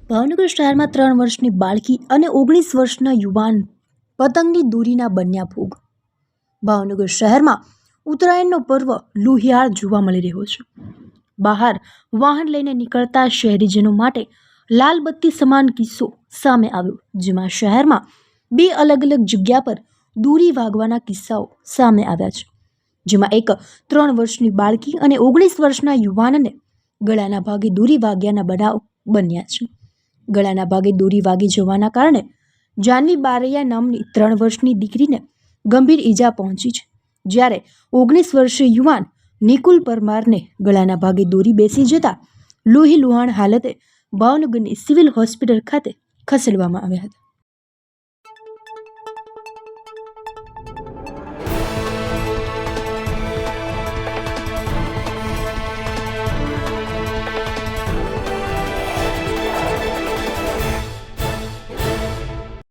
ભાવનગર શહેરમાં 3 વર્ષની બાળકી અને 19 વર્ષના યુવાન પતંગની દોરીના બન્યા ભોગ. ભાવનગર શહેરમાં ઉત્તરાયણનો પર્વ લુહિયાળ જોવા મળી રહ્યો છે. બહાર વાહન લઈને નીકળતા શહેરીજનો માટે લાલબત્તી સમાન કિસ્સો સામે આવ્યો, જેમાં શહેરમાં 2 અલગ અલગ જગ્યા પર દોરી વાગવાના કિસ્સાઓ સામે આવ્યા છે. જેમાં એક 3 વર્ષની બાળકી અને 19 વર્ષના યુવાનને ગળાના ભાગે દોરી વાગ્યાના બનાવ બન્યા છે. ગળાના ભાગે દોરી વાગી જવાના કારણે જાનવી બારૈયા નામની 3 વર્ષની દીકરીને ગંભીર ઈજા પહોંચી છે, જ્યારે 19 વર્ષીય યુવાન નિકુલ પરમારને ગળાના ભાગે દોરી બેસી જતા લોહી લુહાણ હાલતે ભાવનગરની સિવિલ હોસ્પિટલ ખાતે ખસેડવામાં આવ્યા હતા.